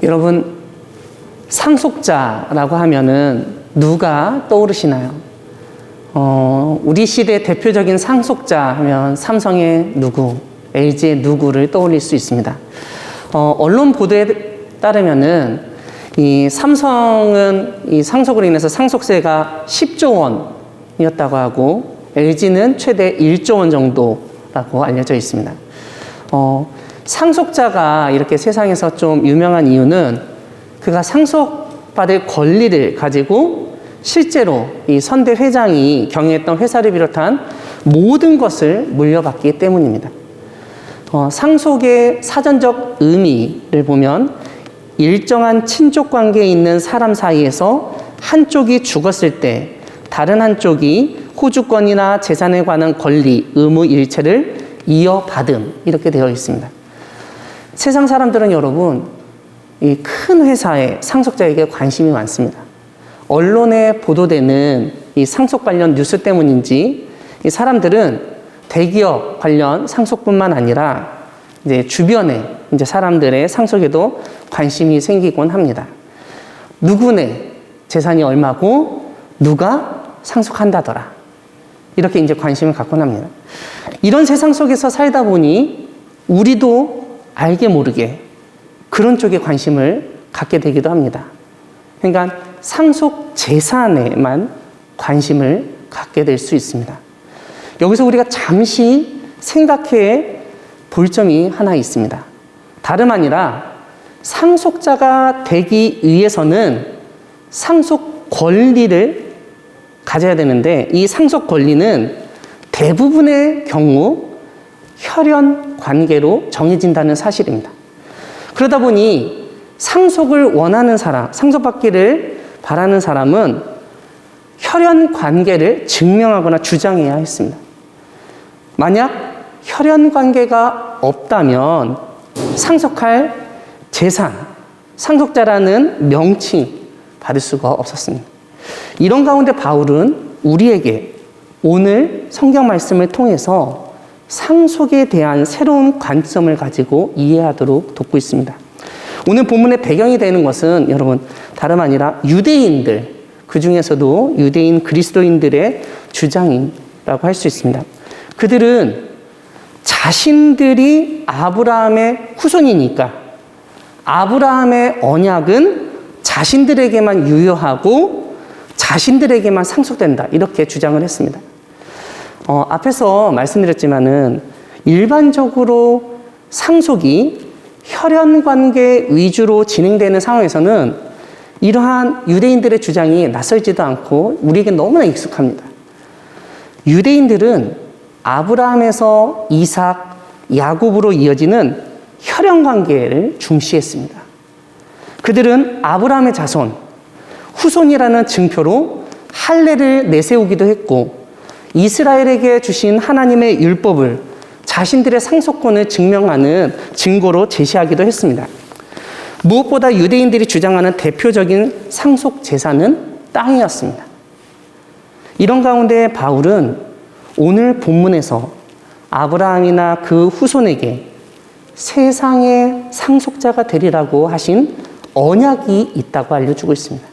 여러분, 상속자라고 하면은 누가 떠오르시나요? 우리 시대 대표적인 상속자 하면 삼성의 누구, LG의 누구를 떠올릴 수 있습니다. 언론 보도에 따르면은 이 삼성은 이 상속으로 인해서 상속세가 10조 원이었다고 하고 LG는 최대 1조 원 정도라고 알려져 있습니다. 상속자가 이렇게 세상에서 좀 유명한 이유는 그가 상속받을 권리를 가지고 실제로 이 선대 회장이 경영했던 회사를 비롯한 모든 것을 물려받기 때문입니다. 상속의 사전적 의미를 보면 일정한 친족 관계에 있는 사람 사이에서 한쪽이 죽었을 때 다른 한쪽이 호주권이나 재산에 관한 권리, 의무 일체를 이어받음, 이렇게 되어 있습니다. 세상 사람들은 여러분, 이 큰 회사의 상속자에게 관심이 많습니다. 언론에 보도되는 이 상속 관련 뉴스 때문인지 이 사람들은 대기업 관련 상속뿐만 아니라 이제 주변에 이제 사람들의 상속에도 관심이 생기곤 합니다. 누구네 재산이 얼마고 누가 상속한다더라. 이렇게 이제 관심을 갖곤 합니다. 이런 세상 속에서 살다 보니 우리도 알게 모르게 그런 쪽에 관심을 갖게 되기도 합니다. 그러니까 상속 재산에만 관심을 갖게 될 수 있습니다. 여기서 우리가 잠시 생각해 볼 점이 하나 있습니다. 다름 아니라 상속자가 되기 위해서는 상속 권리를 가져야 되는데 이 상속 권리는 대부분의 경우 혈연 관계로 정해진다는 사실입니다. 그러다 보니 상속을 원하는 사람, 상속받기를 바라는 사람은 혈연 관계를 증명하거나 주장해야 했습니다. 만약 혈연 관계가 없다면 상속할 재산, 상속자라는 명칭 받을 수가 없었습니다. 이런 가운데 바울은 우리에게 오늘 성경 말씀을 통해서 상속에 대한 새로운 관점을 가지고 이해하도록 돕고 있습니다. 오늘 본문의 배경이 되는 것은 여러분 다름 아니라 유대인들, 그 중에서도 유대인 그리스도인들의 주장이라고 할 수 있습니다. 그들은 자신들이 아브라함의 후손이니까 아브라함의 언약은 자신들에게만 유효하고 자신들에게만 상속된다, 이렇게 주장을 했습니다. 앞에서 말씀드렸지만은 일반적으로 상속이 혈연 관계 위주로 진행되는 상황에서는 이러한 유대인들의 주장이 낯설지도 않고 우리에게 너무나 익숙합니다. 유대인들은 아브라함에서 이삭, 야곱으로 이어지는 혈연 관계를 중시했습니다. 그들은 아브라함의 자손, 후손이라는 증표로 할례를 내세우기도 했고 이스라엘에게 주신 하나님의 율법을 자신들의 상속권을 증명하는 증거로 제시하기도 했습니다. 무엇보다 유대인들이 주장하는 대표적인 상속 재산은 땅이었습니다. 이런 가운데 바울은 오늘 본문에서 아브라함이나 그 후손에게 세상의 상속자가 되리라고 하신 언약이 있다고 알려주고 있습니다.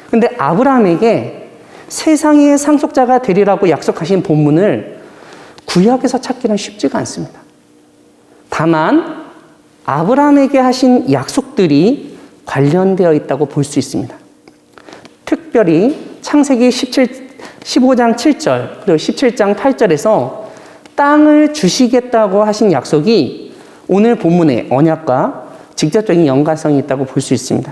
그런데 아브라함에게 세상의 상속자가 되리라고 약속하신 본문을 구약에서 찾기는 쉽지가 않습니다. 다만 아브라함에게 하신 약속들이 관련되어 있다고 볼 수 있습니다. 특별히 창세기 15장 7절 그리고 17장 8절에서 땅을 주시겠다고 하신 약속이 오늘 본문의 언약과 직접적인 연관성이 있다고 볼 수 있습니다.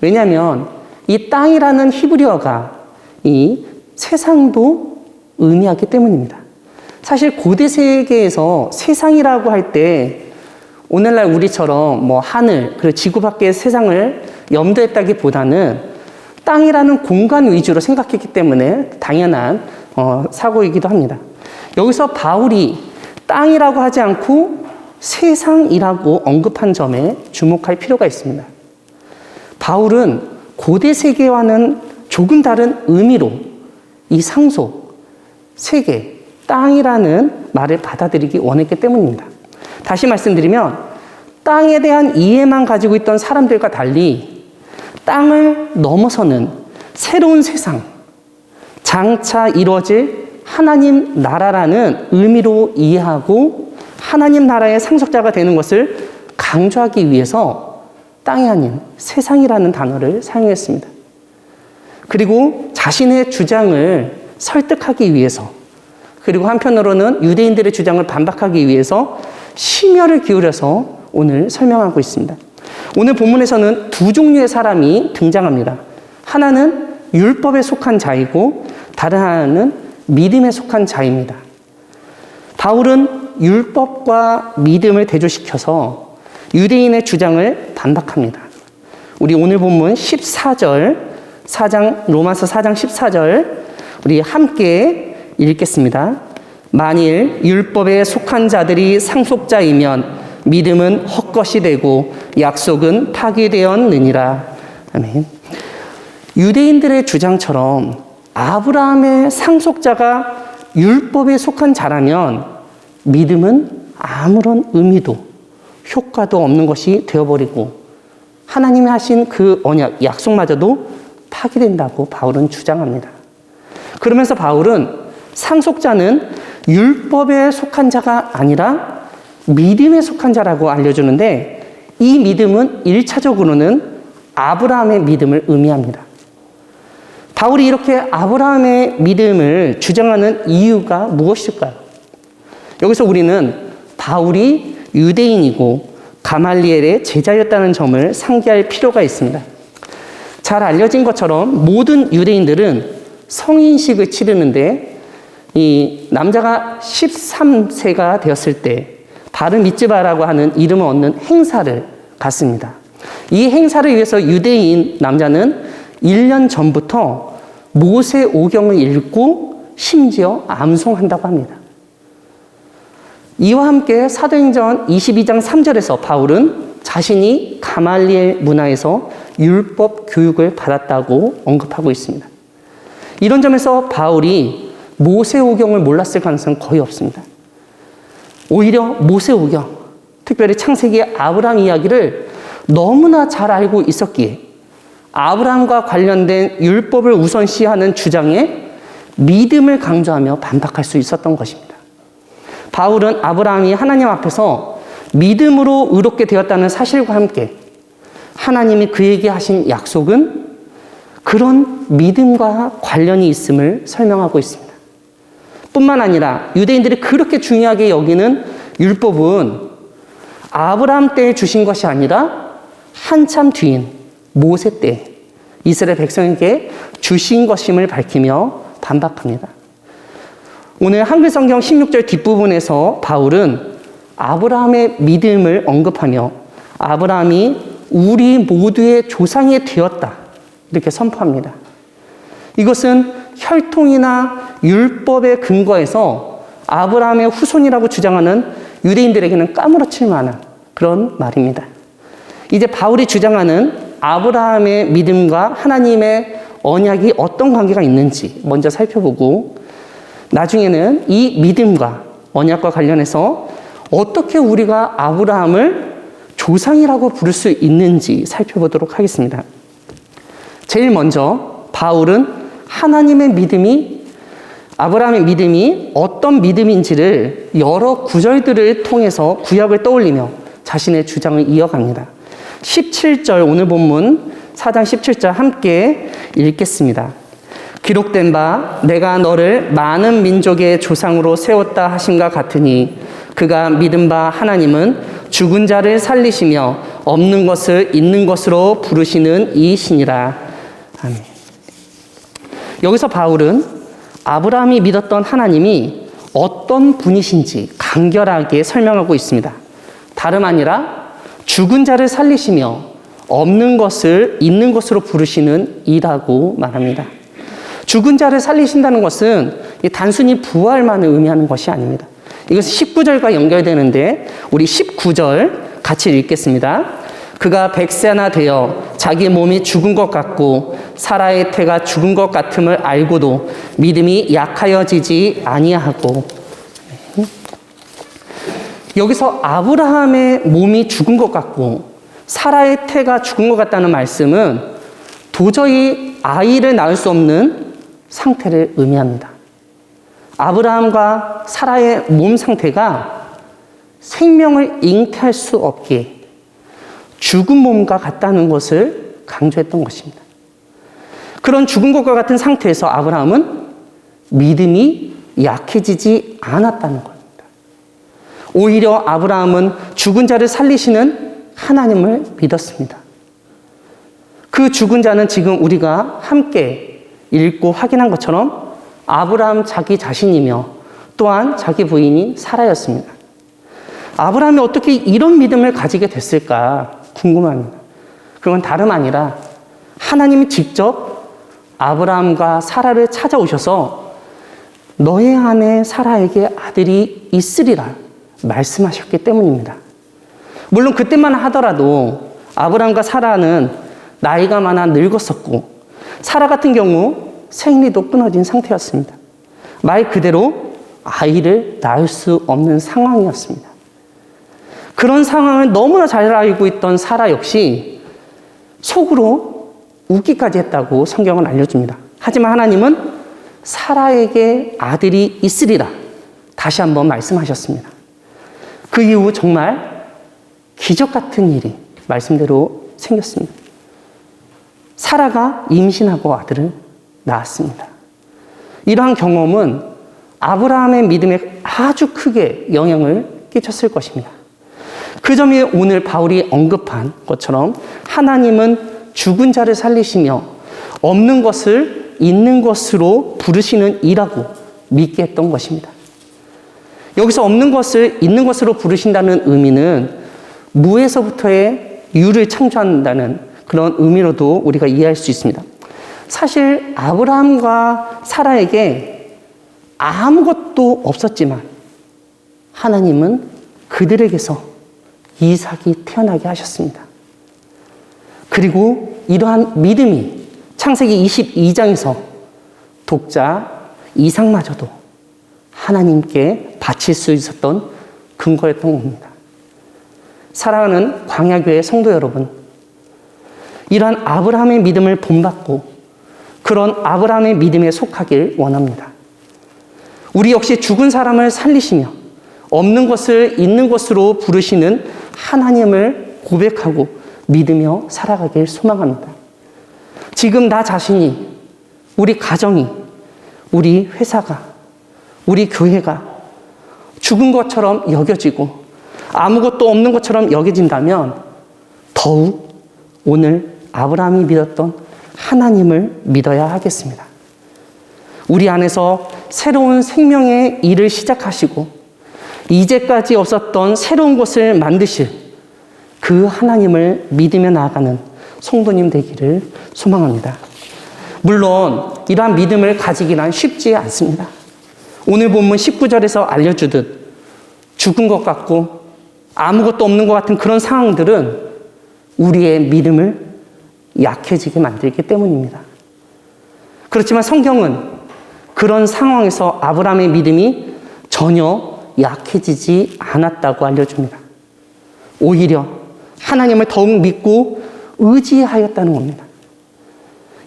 왜냐하면 이 땅이라는 히브리어가 이 세상도 의미하기 때문입니다. 사실 고대 세계에서 세상이라고 할 때 오늘날 우리처럼 뭐 하늘, 그리고 지구 밖의 세상을 염두했다기보다는 땅이라는 공간 위주로 생각했기 때문에 당연한 사고이기도 합니다. 여기서 바울이 땅이라고 하지 않고 세상이라고 언급한 점에 주목할 필요가 있습니다. 바울은 고대 세계와는 조금 다른 의미로 이 상속, 세계, 땅이라는 말을 받아들이기 원했기 때문입니다. 다시 말씀드리면 땅에 대한 이해만 가지고 있던 사람들과 달리 땅을 넘어서는 새로운 세상, 장차 이루어질 하나님 나라라는 의미로 이해하고 하나님 나라의 상속자가 되는 것을 강조하기 위해서 땅이 아닌 세상이라는 단어를 사용했습니다. 그리고 자신의 주장을 설득하기 위해서, 그리고 한편으로는 유대인들의 주장을 반박하기 위해서 심혈을 기울여서 오늘 설명하고 있습니다. 오늘 본문에서는 두 종류의 사람이 등장합니다. 하나는 율법에 속한 자이고 다른 하나는 믿음에 속한 자입니다. 바울은 율법과 믿음을 대조시켜서 유대인의 주장을 반박합니다. 우리 오늘 본문 14절, 로마서 4장 14절 우리 함께 읽겠습니다. 만일 율법에 속한 자들이 상속자이면 믿음은 헛것이 되고 약속은 파기되었느니라. 아멘. 유대인들의 주장처럼 아브라함의 상속자가 율법에 속한 자라면 믿음은 아무런 의미도 효과도 없는 것이 되어버리고 하나님이 하신 그 언약, 약속마저도 파기된다고 바울은 주장합니다. 그러면서 바울은 상속자는 율법에 속한 자가 아니라 믿음에 속한 자라고 알려주는데, 이 믿음은 1차적으로는 아브라함의 믿음을 의미합니다. 바울이 이렇게 아브라함의 믿음을 주장하는 이유가 무엇일까요? 여기서 우리는 바울이 유대인이고 가말리엘의 제자였다는 점을 상기할 필요가 있습니다. 잘 알려진 것처럼 모든 유대인들은 성인식을 치르는데 이 남자가 13세가 되었을 때 바르 미츠바라고 하는 이름을 얻는 행사를 갖습니다. 이 행사를 위해서 유대인 남자는 1년 전부터 모세 오경을 읽고 심지어 암송한다고 합니다. 이와 함께 사도행전 22장 3절에서 바울은 자신이 가말리엘 문화에서 율법 교육을 받았다고 언급하고 있습니다. 이런 점에서 바울이 모세오경을 몰랐을 가능성은 거의 없습니다. 오히려 모세오경, 특별히 창세기 아브라함 이야기를 너무나 잘 알고 있었기에 아브라함과 관련된 율법을 우선시하는 주장에 믿음을 강조하며 반박할 수 있었던 것입니다. 바울은 아브라함이 하나님 앞에서 믿음으로 의롭게 되었다는 사실과 함께 하나님이 그에게 하신 약속은 그런 믿음과 관련이 있음을 설명하고 있습니다. 뿐만 아니라 유대인들이 그렇게 중요하게 여기는 율법은 아브라함 때에 주신 것이 아니라 한참 뒤인 모세 때 이스라엘 백성에게 주신 것임을 밝히며 반박합니다. 오늘 한글 성경 16절 뒷부분에서 바울은 아브라함의 믿음을 언급하며 아브라함이 우리 모두의 조상이 되었다 이렇게 선포합니다. 이것은 혈통이나 율법의 근거에서 아브라함의 후손이라고 주장하는 유대인들에게는 까무러칠 만한 그런 말입니다. 이제 바울이 주장하는 아브라함의 믿음과 하나님의 언약이 어떤 관계가 있는지 먼저 살펴보고, 나중에는 이 믿음과 언약과 관련해서 어떻게 우리가 아브라함을 조상이라고 부를 수 있는지 살펴보도록 하겠습니다. 제일 먼저 바울은 하나님의 믿음이, 아브라함의 믿음이 어떤 믿음인지를 여러 구절들을 통해서 구약을 떠올리며 자신의 주장을 이어갑니다. 17절 오늘 본문 4장 17절 함께 읽겠습니다. 기록된 바 내가 너를 많은 민족의 조상으로 세웠다 하심과 같으니 그가 믿은 바 하나님은 죽은 자를 살리시며 없는 것을 있는 것으로 부르시는 이이시니라. 아멘. 여기서 바울은 아브라함이 믿었던 하나님이 어떤 분이신지 간결하게 설명하고 있습니다. 다름 아니라 죽은 자를 살리시며 없는 것을 있는 것으로 부르시는 이라고 말합니다. 죽은 자를 살리신다는 것은 단순히 부활만을 의미하는 것이 아닙니다. 이것은 19절과 연결되는데 우리 19절 같이 읽겠습니다. 그가 100세나 되어 자기 몸이 죽은 것 같고 사라의 태가 죽은 것 같음을 알고도 믿음이 약하여지지 아니하고. 여기서 아브라함의 몸이 죽은 것 같고 사라의 태가 죽은 것 같다는 말씀은 도저히 아이를 낳을 수 없는 상태를 의미합니다. 아브라함과 사라의 몸 상태가 생명을 잉태할 수 없기에 죽은 몸과 같다는 것을 강조했던 것입니다. 그런 죽은 것과 같은 상태에서 아브라함은 믿음이 약해지지 않았다는 겁니다. 오히려 아브라함은 죽은 자를 살리시는 하나님을 믿었습니다. 그 죽은 자는 지금 우리가 함께 읽고 확인한 것처럼 아브라함 자기 자신이며 또한 자기 부인이 사라였습니다. 아브라함이 어떻게 이런 믿음을 가지게 됐을까 궁금합니다. 그건 다름 아니라 하나님이 직접 아브라함과 사라를 찾아오셔서 너의 아내 사라에게 아들이 있으리라 말씀하셨기 때문입니다. 물론 그때만 하더라도 아브라함과 사라는 나이가 많아 늙었었고 사라 같은 경우 생리도 끊어진 상태였습니다. 말 그대로 아이를 낳을 수 없는 상황이었습니다. 그런 상황을 너무나 잘 알고 있던 사라 역시 속으로 웃기까지 했다고 성경은 알려줍니다. 하지만 하나님은 사라에게 아들이 있으리라 다시 한번 말씀하셨습니다. 그 이후 정말 기적 같은 일이 말씀대로 생겼습니다. 사라가 임신하고 아들을 낳았습니다. 이러한 경험은 아브라함의 믿음에 아주 크게 영향을 끼쳤을 것입니다. 그 점이 오늘 바울이 언급한 것처럼 하나님은 죽은 자를 살리시며 없는 것을 있는 것으로 부르시는 이라고 믿게 했던 것입니다. 여기서 없는 것을 있는 것으로 부르신다는 의미는 무에서부터의 유를 창조한다는 그런 의미로도 우리가 이해할 수 있습니다. 사실 아브라함과 사라에게 아무것도 없었지만 하나님은 그들에게서 이삭이 태어나게 하셨습니다. 그리고 이러한 믿음이 창세기 22장에서 독자 이삭마저도 하나님께 바칠 수 있었던 근거였던 겁니다. 사랑하는 광야교회 성도 여러분, 이러한 아브라함의 믿음을 본받고 그런 아브라함의 믿음에 속하길 원합니다. 우리 역시 죽은 사람을 살리시며 없는 것을 있는 것으로 부르시는 하나님을 고백하고 믿으며 살아가길 소망합니다. 지금 나 자신이, 우리 가정이, 우리 회사가, 우리 교회가 죽은 것처럼 여겨지고 아무것도 없는 것처럼 여겨진다면 더욱 오늘 아브라함이 믿었던 하나님을 믿어야 하겠습니다. 우리 안에서 새로운 생명의 일을 시작하시고 이제까지 없었던 새로운 것을 만드실 그 하나님을 믿으며 나아가는 성도님 되기를 소망합니다. 물론 이러한 믿음을 가지기란 쉽지 않습니다. 오늘 본문 19절에서 알려주듯 죽은 것 같고 아무것도 없는 것 같은 그런 상황들은 우리의 믿음을 약해지게 만들기 때문입니다. 그렇지만 성경은 그런 상황에서 아브라함의 믿음이 전혀 약해지지 않았다고 알려줍니다. 오히려 하나님을 더욱 믿고 의지하였다는 겁니다.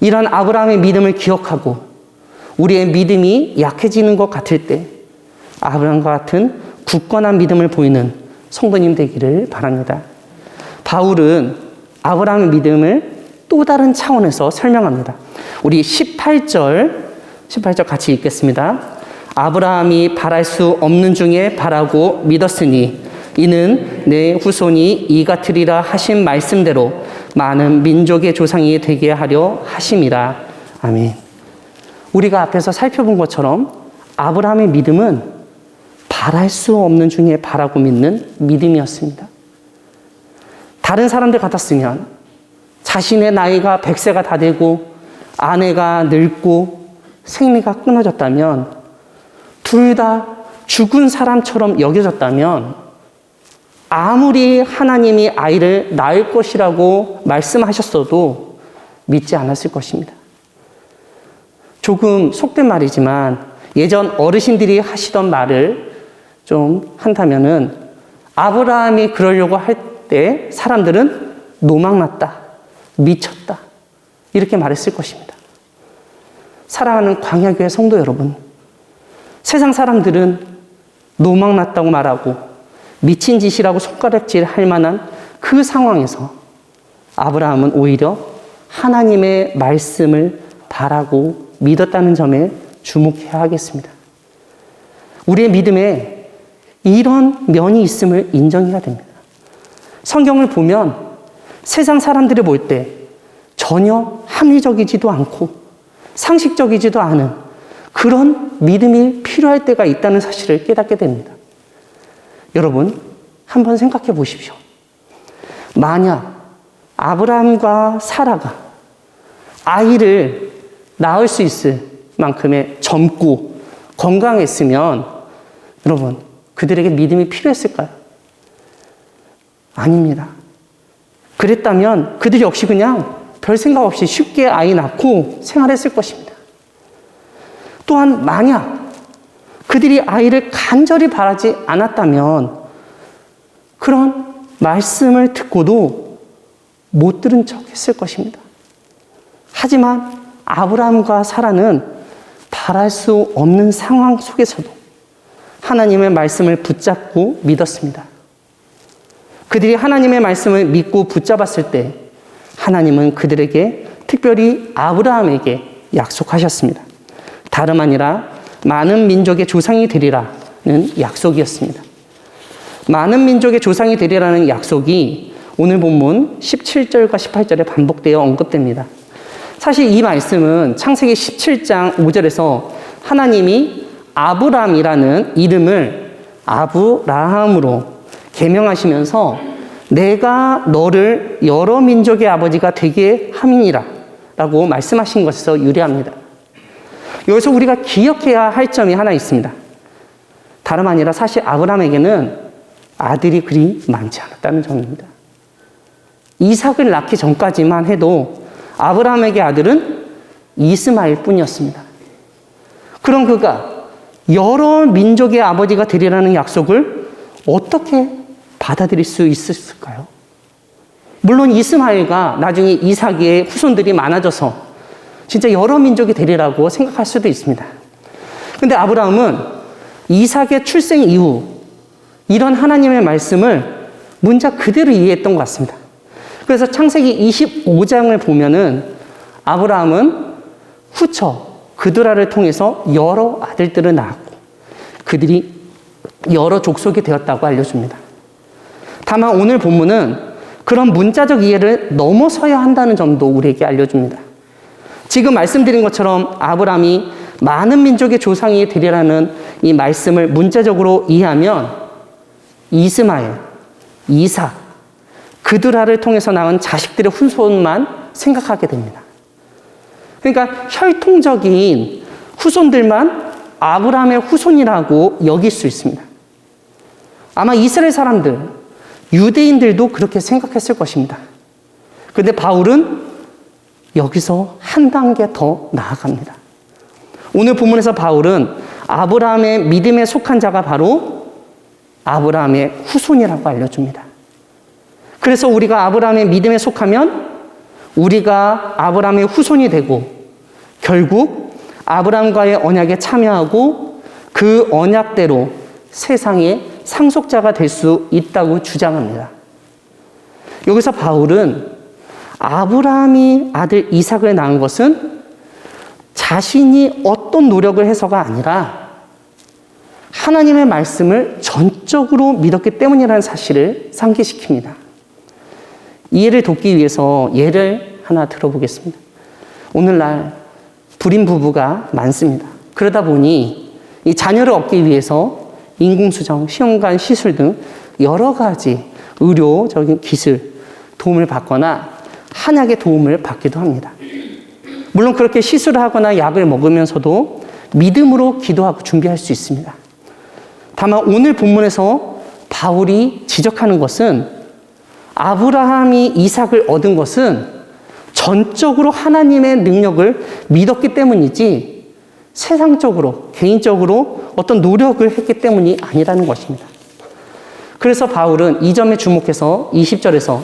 이런 아브라함의 믿음을 기억하고 우리의 믿음이 약해지는 것 같을 때 아브라함과 같은 굳건한 믿음을 보이는 성도님 되기를 바랍니다. 바울은 아브라함의 믿음을 또 다른 차원에서 설명합니다. 우리 18절 같이 읽겠습니다. 아브라함이 바랄 수 없는 중에 바라고 믿었으니 이는 내 후손이 이 같으리라 하신 말씀대로 많은 민족의 조상이 되게 하려 하심이라. 아멘. 우리가 앞에서 살펴본 것처럼 아브라함의 믿음은 바랄 수 없는 중에 바라고 믿는 믿음이었습니다. 다른 사람들 같았으면 자신의 나이가 100세가 다 되고 아내가 늙고 생리가 끊어졌다면 둘 다 죽은 사람처럼 여겨졌다면 아무리 하나님이 아이를 낳을 것이라고 말씀하셨어도 믿지 않았을 것입니다. 조금 속된 말이지만 예전 어르신들이 하시던 말을 좀 한다면은 아브라함이 그러려고 할 때 사람들은 노망났다, 미쳤다, 이렇게 말했을 것입니다. 사랑하는 광야교회 성도 여러분, 세상 사람들은 노망났다고 말하고 미친 짓이라고 손가락질 할 만한 그 상황에서 아브라함은 오히려 하나님의 말씀을 바라고 믿었다는 점에 주목해야 하겠습니다. 우리의 믿음에 이런 면이 있음을 인정해야 됩니다. 성경을 보면 세상 사람들이 볼 때 전혀 합리적이지도 않고 상식적이지도 않은 그런 믿음이 필요할 때가 있다는 사실을 깨닫게 됩니다. 여러분, 한번 생각해 보십시오. 만약 아브라함과 사라가 아이를 낳을 수 있을 만큼의 젊고 건강했으면 여러분, 그들에게 믿음이 필요했을까요? 아닙니다. 그랬다면 그들 역시 그냥 별 생각 없이 쉽게 아이 낳고 생활했을 것입니다. 또한 만약 그들이 아이를 간절히 바라지 않았다면 그런 말씀을 듣고도 못 들은 척 했을 것입니다. 하지만 아브라함과 사라는 바랄 수 없는 상황 속에서도 하나님의 말씀을 붙잡고 믿었습니다. 그들이 하나님의 말씀을 믿고 붙잡았을 때 하나님은 그들에게 특별히 아브라함에게 약속하셨습니다. 다름 아니라 많은 민족의 조상이 되리라는 약속이었습니다. 많은 민족의 조상이 되리라는 약속이 오늘 본문 17절과 18절에 반복되어 언급됩니다. 사실 이 말씀은 창세기 17장 5절에서 하나님이 아브람이라는 이름을 아브라함으로 계명하시면서 내가 너를 여러 민족의 아버지가 되게 함이니라 라고 말씀하신 것에서 유래합니다. 여기서 우리가 기억해야 할 점이 하나 있습니다. 다름 아니라 사실 아브라함에게는 아들이 그리 많지 않았다는 점입니다. 이삭을 낳기 전까지만 해도 아브라함에게 아들은 이스마엘 뿐이었습니다. 그럼 그가 여러 민족의 아버지가 되리라는 약속을 어떻게 받아들일 수 있었을까요? 물론 이스마엘과 나중에 이삭의 후손들이 많아져서 진짜 여러 민족이 되리라고 생각할 수도 있습니다. 그런데 아브라함은 이삭의 출생 이후 이런 하나님의 말씀을 문자 그대로 이해했던 것 같습니다. 그래서 창세기 25장을 보면은 아브라함은 후처 그드라를 통해서 여러 아들들을 낳았고 그들이 여러 족속이 되었다고 알려줍니다. 다만 오늘 본문은 그런 문자적 이해를 넘어서야 한다는 점도 우리에게 알려줍니다. 지금 말씀드린 것처럼 아브라함이 많은 민족의 조상이 되리라는 이 말씀을 문자적으로 이해하면 이스마엘, 이삭, 그드라를 통해서 낳은 자식들의 후손만 생각하게 됩니다. 그러니까 혈통적인 후손들만 아브라함의 후손이라고 여길 수 있습니다. 아마 이스라엘 사람들, 유대인들도 그렇게 생각했을 것입니다. 그런데 바울은 여기서 한 단계 더 나아갑니다. 오늘 본문에서 바울은 아브라함의 믿음에 속한 자가 바로 아브라함의 후손이라고 알려줍니다. 그래서 우리가 아브라함의 믿음에 속하면 우리가 아브라함의 후손이 되고 결국 아브라함과의 언약에 참여하고 그 언약대로 세상의 상속자가 될 수 있다고 주장합니다. 여기서 바울은 아브라함이 아들 이삭을 낳은 것은 자신이 어떤 노력을 해서가 아니라 하나님의 말씀을 전적으로 믿었기 때문이라는 사실을 상기시킵니다. 이해를 돕기 위해서 예를 하나 들어보겠습니다. 오늘날 불임 부부가 많습니다. 그러다 보니 이 자녀를 얻기 위해서 인공수정, 시험관 시술 등 여러 가지 의료적인 기술 도움을 받거나 한약의 도움을 받기도 합니다. 물론 그렇게 시술을 하거나 약을 먹으면서도 믿음으로 기도하고 준비할 수 있습니다. 다만 오늘 본문에서 바울이 지적하는 것은 아브라함이 이삭을 얻은 것은 전적으로 하나님의 능력을 믿었기 때문이지 세상적으로, 개인적으로 어떤 노력을 했기 때문이 아니라는 것입니다. 그래서 바울은 이 점에 주목해서 20절에서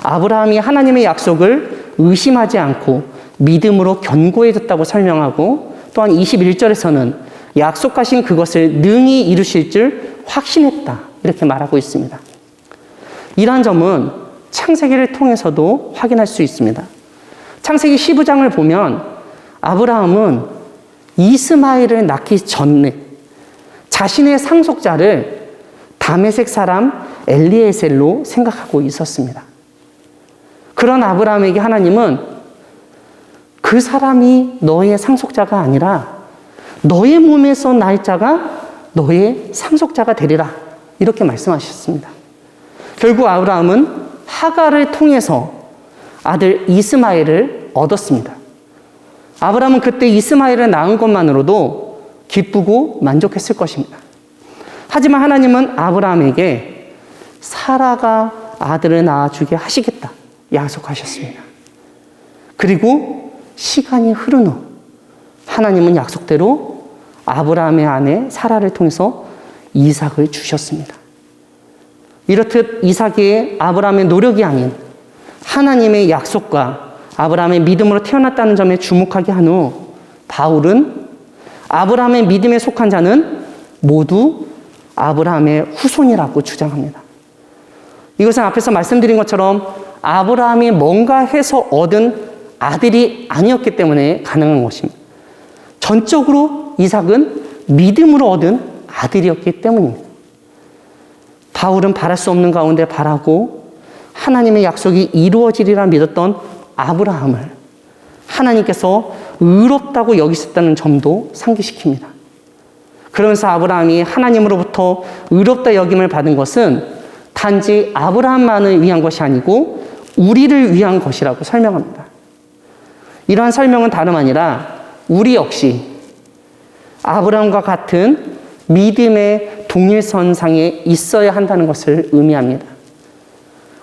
아브라함이 하나님의 약속을 의심하지 않고 믿음으로 견고해졌다고 설명하고, 또한 21절에서는 약속하신 그것을 능히 이루실 줄 확신했다, 이렇게 말하고 있습니다. 이러한 점은 창세기를 통해서도 확인할 수 있습니다. 창세기 15장을 보면 아브라함은 이스마엘을 낳기 전에 자신의 상속자를 다메섹 사람 엘리에셀로 생각하고 있었습니다. 그런 아브라함에게 하나님은 그 사람이 너의 상속자가 아니라 너의 몸에서 날 자가 너의 상속자가 되리라, 이렇게 말씀하셨습니다. 결국 아브라함은 하갈을 통해서 아들 이스마엘을 얻었습니다. 아브라함은 그때 이스마엘을 낳은 것만으로도 기쁘고 만족했을 것입니다. 하지만 하나님은 아브라함에게 사라가 아들을 낳아주게 하시겠다 약속하셨습니다. 그리고 시간이 흐른 후 하나님은 약속대로 아브라함의 아내 사라를 통해서 이삭을 주셨습니다. 이렇듯 이삭이 아브라함의 노력이 아닌 하나님의 약속과 아브라함의 믿음으로 태어났다는 점에 주목하게 한 후 바울은 아브라함의 믿음에 속한 자는 모두 아브라함의 후손이라고 주장합니다. 이것은 앞에서 말씀드린 것처럼 아브라함이 뭔가 해서 얻은 아들이 아니었기 때문에 가능한 것입니다. 전적으로 이삭은 믿음으로 얻은 아들이었기 때문입니다. 바울은 바랄 수 없는 가운데 바라고 하나님의 약속이 이루어지리라 믿었던 아브라함을 하나님께서 의롭다고 여기셨다는 점도 상기시킵니다. 그러면서 아브라함이 하나님으로부터 의롭다 여김을 받은 것은 단지 아브라함만을 위한 것이 아니고 우리를 위한 것이라고 설명합니다. 이러한 설명은 다름 아니라 우리 역시 아브라함과 같은 믿음의 동일선상에 있어야 한다는 것을 의미합니다.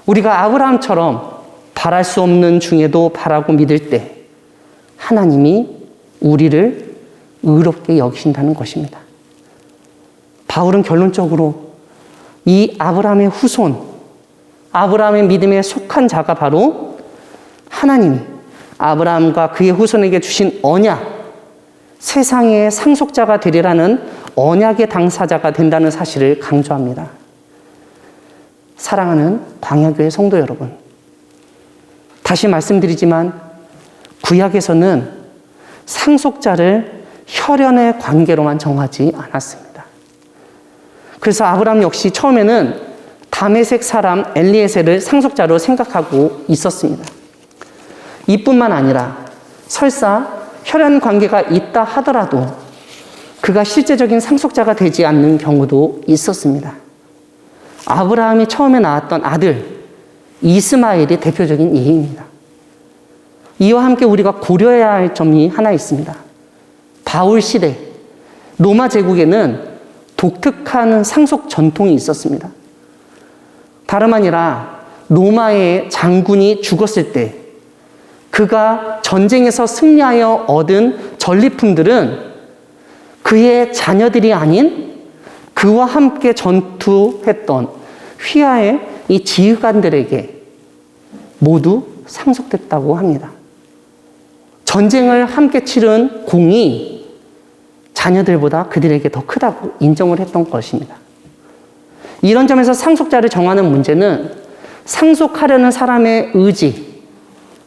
우리가 아브라함처럼 바랄 수 없는 중에도 바라고 믿을 때 하나님이 우리를 의롭게 여기신다는 것입니다. 바울은 결론적으로 이 아브라함의 후손, 아브라함의 믿음에 속한 자가 바로 하나님이 아브라함과 그의 후손에게 주신 언약, 세상의 상속자가 되리라는 언약의 당사자가 된다는 사실을 강조합니다. 사랑하는 광야교회 성도 여러분, 다시 말씀드리지만 구약에서는 상속자를 혈연의 관계로만 정하지 않았습니다. 그래서 아브라함 역시 처음에는 다메섹 사람 엘리에셀을 상속자로 생각하고 있었습니다. 이뿐만 아니라 설사 혈연 관계가 있다 하더라도 그가 실제적인 상속자가 되지 않는 경우도 있었습니다. 아브라함이 처음에 낳았던 아들 이스마엘이 대표적인 예입니다. 이와 함께 우리가 고려해야 할 점이 하나 있습니다. 바울 시대 로마 제국에는 독특한 상속 전통이 있었습니다. 다름 아니라 로마의 장군이 죽었을 때 그가 전쟁에서 승리하여 얻은 전리품들은 그의 자녀들이 아닌 그와 함께 전투했던 휘하의 이 지휘관들에게 모두 상속됐다고 합니다. 전쟁을 함께 치른 공이 자녀들보다 그들에게 더 크다고 인정을 했던 것입니다. 이런 점에서 상속자를 정하는 문제는 상속하려는 사람의 의지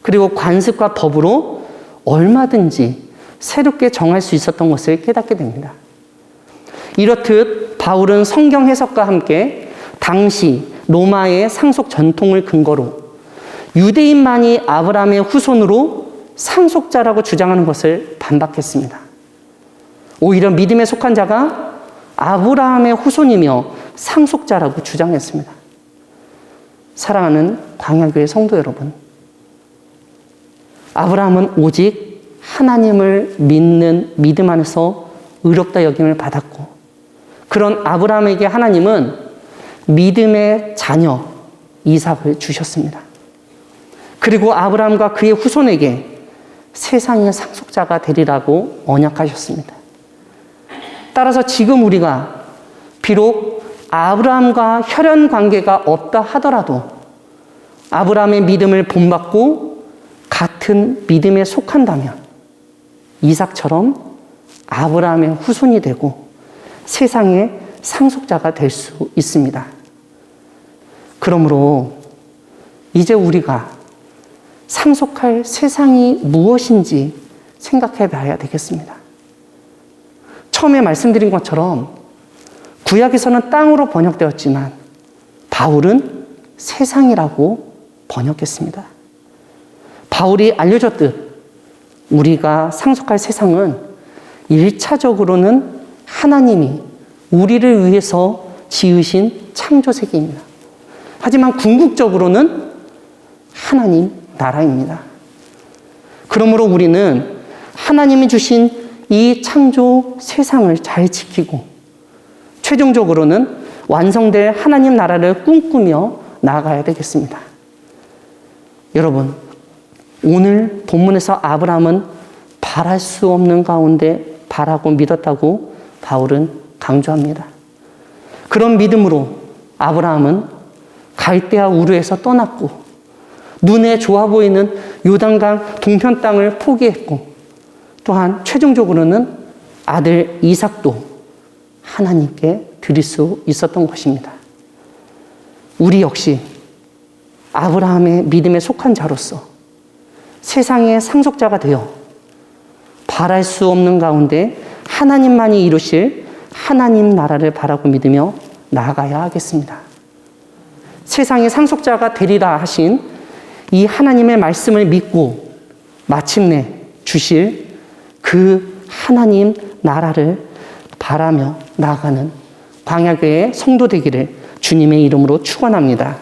그리고 관습과 법으로 얼마든지 새롭게 정할 수 있었던 것을 깨닫게 됩니다. 이렇듯 바울은 성경 해석과 함께 당시 로마의 상속 전통을 근거로 유대인만이 아브라함의 후손으로 상속자라고 주장하는 것을 반박했습니다. 오히려 믿음에 속한 자가 아브라함의 후손이며 상속자라고 주장했습니다. 사랑하는 광야교회 성도 여러분, 아브라함은 오직 하나님을 믿는 믿음 안에서 의롭다 여김을 받았고, 그런 아브라함에게 하나님은 믿음의 자녀 이삭을 주셨습니다. 그리고 아브라함과 그의 후손에게 세상의 상속자가 되리라고 언약하셨습니다. 따라서 지금 우리가 비록 아브라함과 혈연 관계가 없다 하더라도 아브라함의 믿음을 본받고 같은 믿음에 속한다면 이삭처럼 아브라함의 후손이 되고 세상의 상속자가 될 수 있습니다. 그러므로 이제 우리가 상속할 세상이 무엇인지 생각해 봐야 되겠습니다. 처음에 말씀드린 것처럼 구약에서는 땅으로 번역되었지만 바울은 세상이라고 번역했습니다. 바울이 알려줬듯 우리가 상속할 세상은 1차적으로는 하나님이 우리를 위해서 지으신 창조세계입니다. 하지만 궁극적으로는 하나님 나라입니다. 그러므로 우리는 하나님이 주신 이 창조 세상을 잘 지키고 최종적으로는 완성될 하나님 나라를 꿈꾸며 나아가야 되겠습니다. 여러분, 오늘 본문에서 아브라함은 바랄 수 없는 가운데 바라고 믿었다고 바울은 강조합니다. 그런 믿음으로 아브라함은 갈대아 우르에서 떠났고 눈에 좋아 보이는 요단강 동편 땅을 포기했고 또한 최종적으로는 아들 이삭도 하나님께 드릴 수 있었던 것입니다. 우리 역시 아브라함의 믿음에 속한 자로서 세상의 상속자가 되어 바랄 수 없는 가운데 하나님만이 이루실 하나님 나라를 바라고 믿으며 나아가야 하겠습니다. 세상의 상속자가 되리라 하신 이 하나님의 말씀을 믿고 마침내 주실 그 하나님 나라를 바라며 나아가는 광야교회의 성도 되기를 주님의 이름으로 축원합니다.